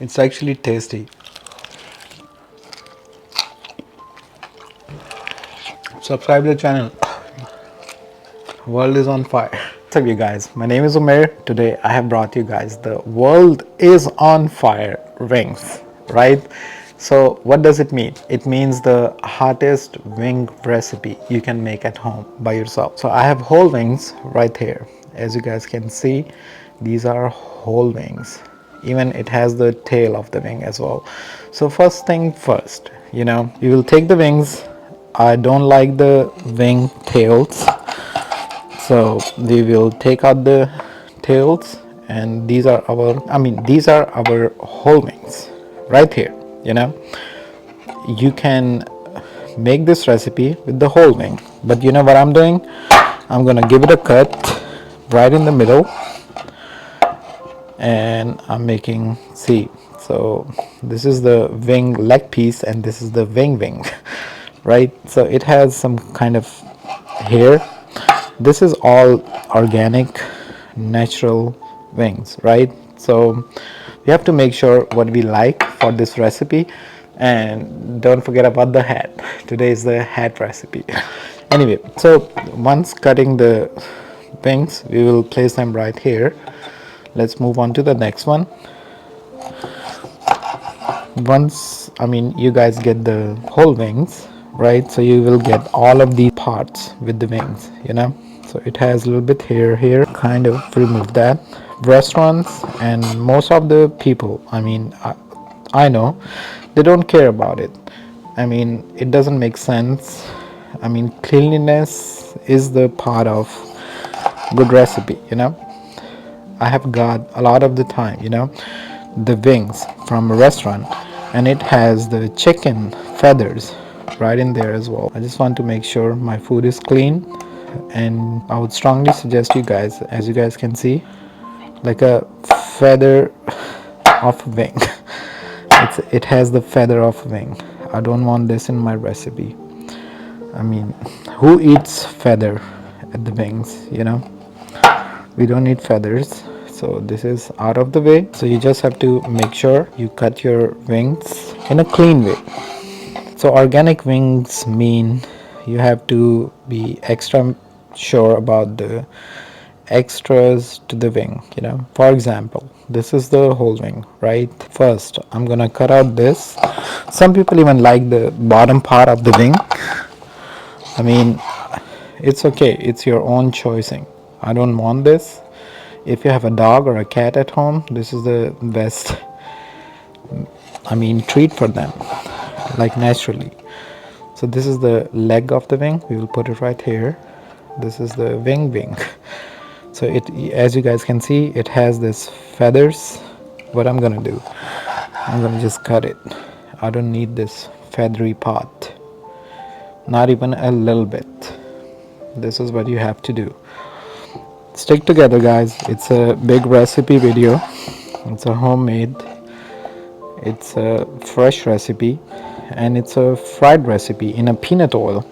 It's actually tasty. Subscribe to the channel. World is on fire. What's up, you guys? My name is Mair. Today I have brought you guys the world is on fire wings, right? So what does it mean? It means the hottest wing recipe you can make at home by yourself. So I have whole wings right here. As you guys can see, these are whole wings. Even it has the tail of the wing as well. So first thing first, you will take the wings. I don't like the wing tails, so we will take out the tails, and these are our whole wings right here. You can make this recipe with the whole wing, but you know what I'm doing? I'm gonna give it a cut right in the middle, and I'm making, see, so this is the wing leg piece and this is the wing right? So it has some kind of hair. This is all organic, natural wings, right? So we have to make sure what we like for this recipe, and don't forget about the hat. Today is the hat recipe. Anyway, so once cutting the wings, we will place them right here. Let's move on to the next one. Once you guys get the whole wings, right? So you will get all of these parts with the wings, so it has a little bit here, kind of remove that. Restaurants and most of the people, I know they don't care about it. It doesn't make sense. Cleanliness is the part of good recipe. I have got a lot of the time, the wings from a restaurant, and it has the chicken feathers right in there as well. I just want to make sure my food is clean, and I would strongly suggest you guys, as you guys can see, like a feather of a wing. It has the feather of a wing. I don't want this in my recipe. Who eats feather at the wings? We don't need feathers. So this is out of the way. So you just have to make sure you cut your wings in a clean way. So organic wings mean you have to be extra sure about the extras to the wing. For example, this is the whole wing, right? First I'm gonna cut out this. Some people even like the bottom part of the wing. It's okay, it's your own choosing. I don't want this. If you have a dog or a cat at home, this is the best treat for them, like naturally. So this is the leg of the wing. We will put it right here. This is the wing. So it, as you guys can see, it has this feathers. What I'm gonna do, I'm gonna just cut it. I don't need this feathery part, not even a little bit. This is what you have to do. Stick together, guys. It's a big recipe video. It's a homemade, it's a fresh recipe, and it's a fried recipe in a peanut oil.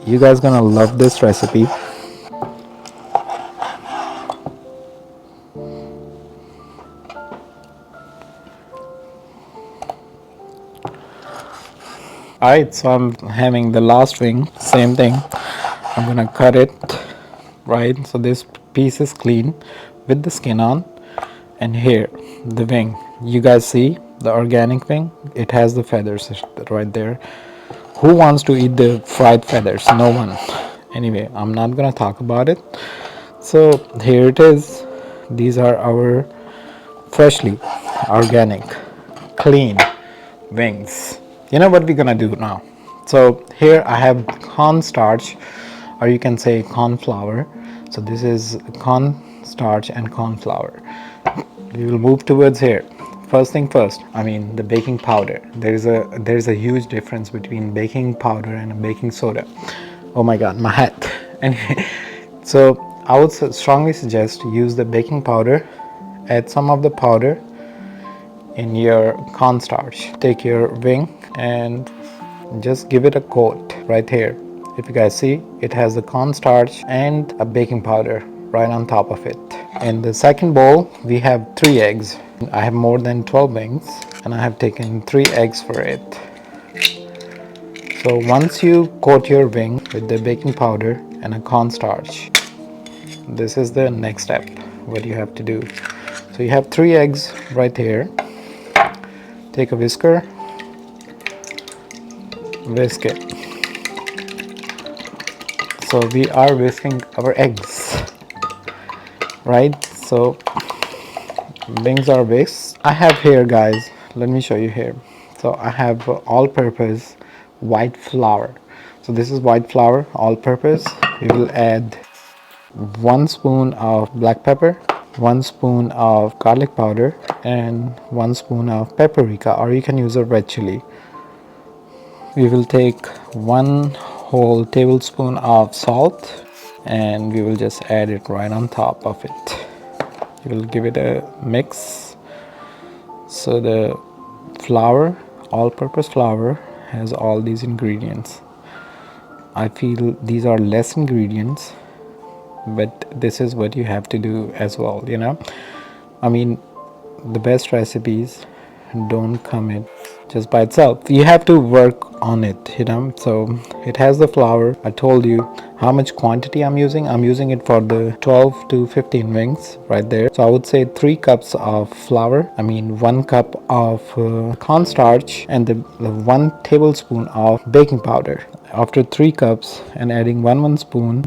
You guys gonna love this recipe. Alright, so I'm having the last wing, same thing. I'm gonna cut it, right? So this piece is clean with the skin on, and here the wing, you guys see the organic wing, it has the feathers right there. Who wants to eat the fried feathers? No one. Anyway, I'm not gonna talk about it. So here it is. These are our freshly organic clean wings. You know what we're gonna do now? So here I have cornstarch, or you can say corn flour. So this is cornstarch and corn flour. We will move towards here. First thing first, the baking powder. There's a huge difference between baking powder and baking soda. Oh my god, my hat. Anyway, so I would strongly suggest use the baking powder. Add some of the powder in your cornstarch. Take your wing and just give it a coat right here. If you guys see, it has the cornstarch and a baking powder right on top of it. In the second bowl, we have 3 eggs. I have more than 12 wings and I have taken 3 eggs for it. So once you coat your wing with the baking powder and a cornstarch, this is the next step what you have to do. So you have 3 eggs right here. Take a whisker, whisk it. So we are whisking our eggs, right? So wings are whisked. I have here, guys, let me show you here. So I have all-purpose white flour. So this is white flour, all-purpose. We will add 1 spoon of black pepper, 1 spoon of garlic powder, and 1 spoon of paprika, or you can use a red chili. We will take 1 whole tablespoon of salt and we will just add it right on top of it. You will give it a mix. So the flour, all-purpose flour, has all these ingredients. I feel these are less ingredients, but this is what you have to do as well, you know. I mean, the best recipes don't come in just by itself. You have to work on it, you know. So it has the flour. I told you how much quantity I'm using it for the 12 to 15 wings right there. So I would say 3 cups of flour, 1 cup of cornstarch, and the 1 tablespoon of baking powder. After 3 cups and adding 1 spoon,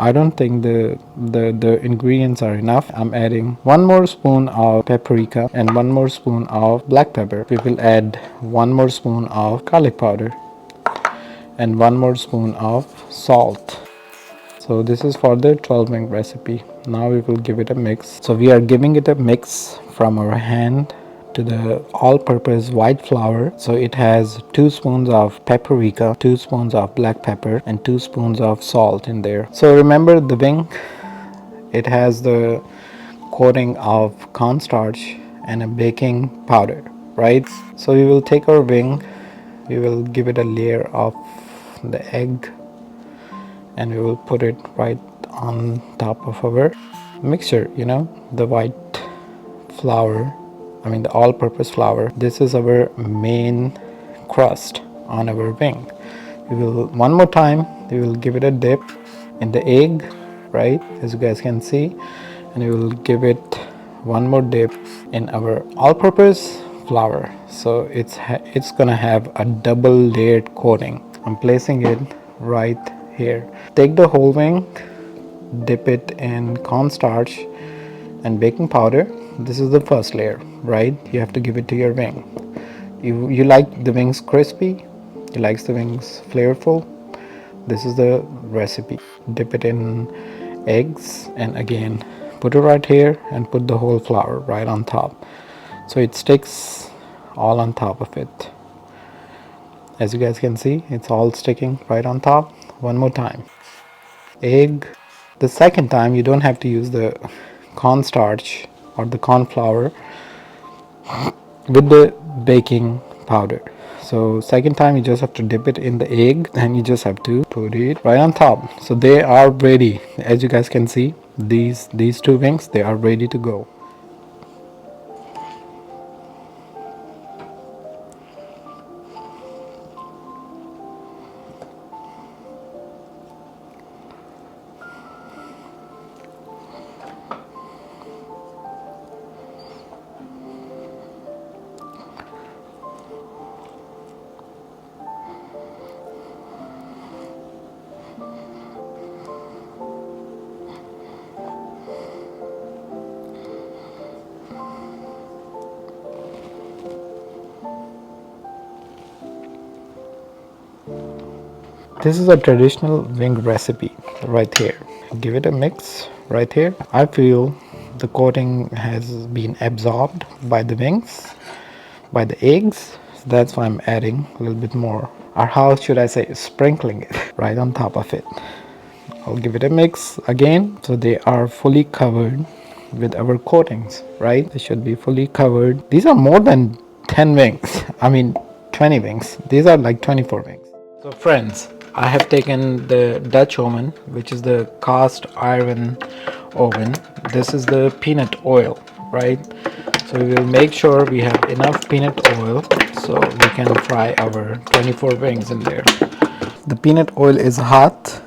I don't think the ingredients are enough. I'm adding 1 more spoon of paprika and 1 more spoon of black pepper. We will add 1 more spoon of garlic powder and 1 more spoon of salt. So this is for the 12 wing recipe. Now we will give it a mix. So we are giving it a mix from our hand to the all-purpose white flour. So it has 2 spoons of paprika, 2 spoons of black pepper, and 2 spoons of salt in there. So remember the wing, it has the coating of cornstarch and a baking powder, right? So we will take our wing, we will give it a layer of the egg, and we will put it right on top of our mixture, you know, the white flour, the all-purpose flour. This is our main crust on our wing. We will, one more time, we will give it a dip in the egg, right, as you guys can see, and we will give it 1 more dip in our all-purpose flour. So it's gonna have a double layered coating. I'm placing it right here. Take the whole wing, dip it in cornstarch and baking powder. This is the first layer, right? You have to give it to your wing. You like the wings crispy, you like the wings flavorful. This is the recipe. Dip it in eggs and again put it right here and put the whole flour right on top, so it sticks all on top of it. As you guys can see, it's all sticking right on top. One more time, egg. The second time you don't have to use the cornstarch or the corn flour with the baking powder. So second time you just have to dip it in the egg and you just have to put it right on top. So they are ready. As you guys can see, these 2 wings, they are ready to go. This is a traditional wing recipe right here. Give it a mix right here. I feel the coating has been absorbed by the wings, by the eggs. So that's why I'm adding a little bit more, or how should I say, sprinkling it right on top of it. I'll give it a mix again. So they are fully covered with our coatings, right? They should be fully covered. These are more than 10 wings. 20 wings. These are like 24 wings. So friends, I have taken the Dutch oven, which is the cast iron oven. This is the peanut oil, right? So we will make sure we have enough peanut oil so we can fry our 24 wings in there. The peanut oil is hot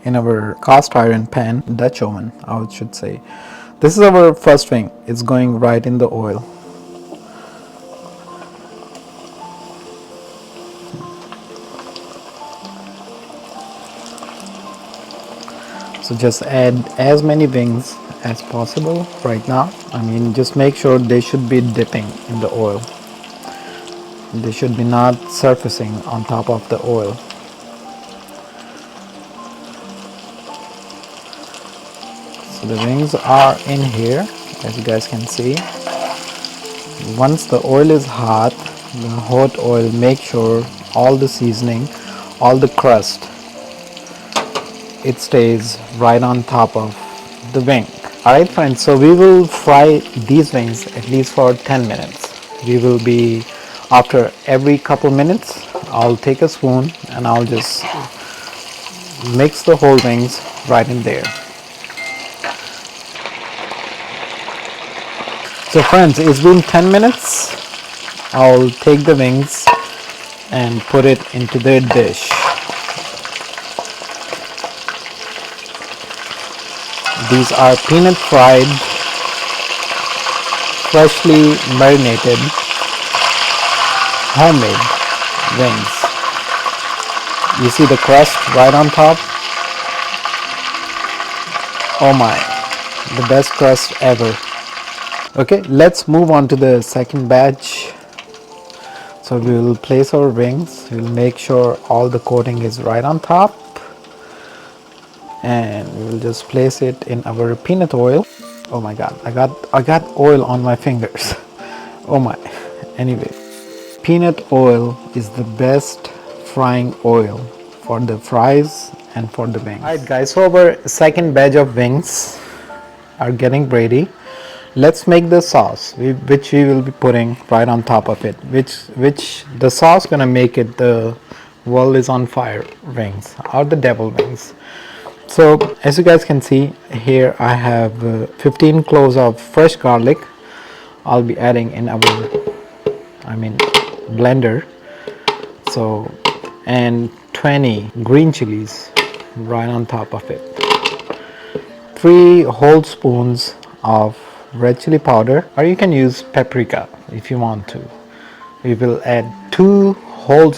in our cast iron pan, Dutch oven, I should say. This is our first wing. It's going right in the oil. So just add as many wings as possible right now. I mean, just make sure they should be dipping in the oil. They should be not surfacing on top of the oil. So the wings are in here, as you guys can see. Once the oil is hot, the hot oil, make sure all the seasoning, all the crust, it stays right on top of the wing. Alright friends, so we will fry these wings at least for 10 minutes. We will be, after every couple minutes, I'll take a spoon and I'll just mix the whole wings right in there. So friends, it's been 10 minutes. I'll take the wings and put it into the dish. These are peanut fried, freshly marinated, homemade wings. You see the crust right on top? Oh my, the best crust ever. Okay, let's move on to the second batch. So we will place our wings. We'll make sure all the coating is right on top, and we will just place it in our peanut oil. Oh my god, I got oil on my fingers. Oh my. Anyway, peanut oil is the best frying oil for the fries and for the wings. Alright guys, so our second batch of wings are getting ready. Let's make the sauce, which we will be putting right on top of it. Which the sauce gonna make it the world is on fire wings, or the devil wings. So as you guys can see here, I have 15 cloves of fresh garlic. I'll be adding in our, blender. So, and 20 green chilies right on top of it. 3 whole spoons of red chili powder, or you can use paprika if you want to. We will add 2 whole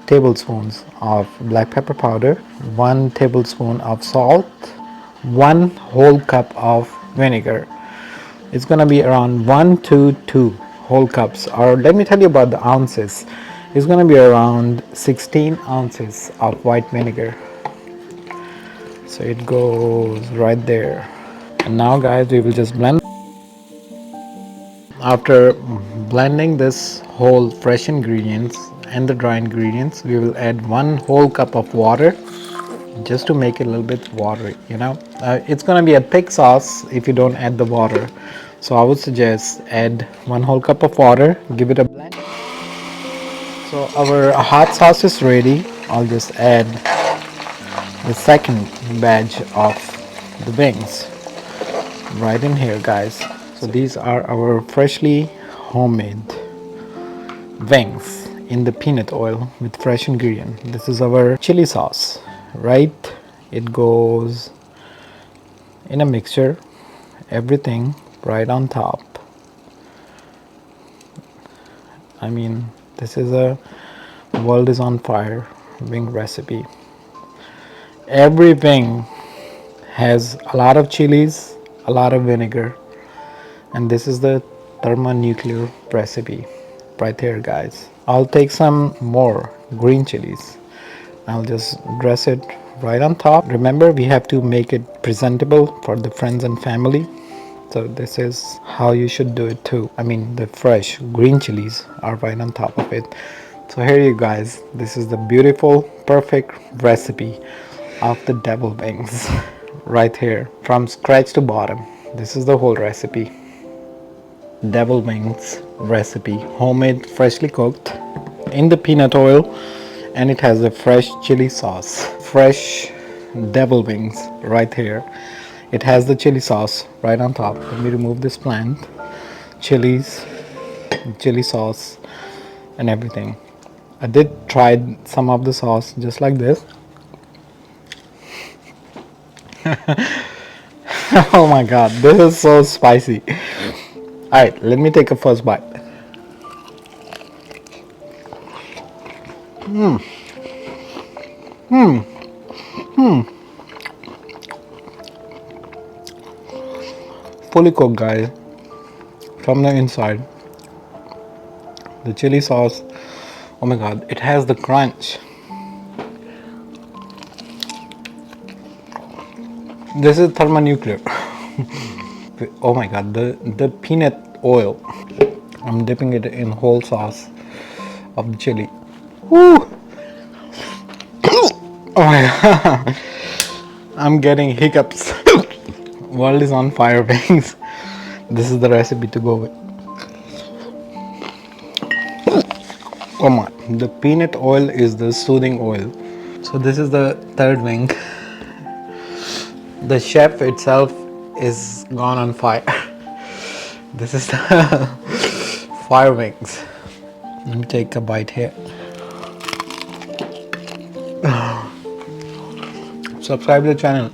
tablespoons of black pepper powder, 1 tablespoon of salt, 1 whole cup of vinegar. It's gonna be around 1 to 2 whole cups, or let me tell you about the ounces. It's gonna be around 16 ounces of white vinegar. So it goes right there. And now guys, we will just blend. After blending this whole fresh ingredients and the dry ingredients, we will add 1 whole cup of water, just to make it a little bit watery, it's gonna be a thick sauce if you don't add the water. So I would suggest add 1 whole cup of water, give it a blend. So our hot sauce is ready. I'll just add the second batch of the wings right in here guys. So these are our freshly homemade wings in the peanut oil with fresh ingredient. This is our chili sauce, right? It goes in a mixture, everything right on top. This is a world is on fire wing recipe. Every wing has a lot of chilies, a lot of vinegar, and this is the thermonuclear recipe right here guys. I'll take some more green chilies. I'll just dress it right on top. Remember, we have to make it presentable for the friends and family. So this is how you should do it too. The fresh green chilies are right on top of it. So here you guys, this is the beautiful, perfect recipe of the devil wings right here, from scratch to bottom. This is the whole recipe. Devil wings recipe, homemade, freshly cooked in the peanut oil, and it has a fresh chili sauce. Fresh devil wings right here. It has the chili sauce right on top. Let me remove this plant chilies, chili sauce, and everything. I did try some of the sauce just like this. Oh my god, this is so spicy. Alright, let me take a first bite. Fully cooked, guys, from the inside. The chili sauce, oh my god, it has the crunch. This is thermonuclear. Oh my god, the peanut oil. I'm dipping it in whole sauce of the chili. Woo! Oh my god, I'm getting hiccups. World is on fire, things. This is the recipe to go with. Oh my, the peanut oil is the soothing oil. So this is the third wing. The chef itself is gone on fire. This is the fire wings. Let me take a bite here. Subscribe to the channel.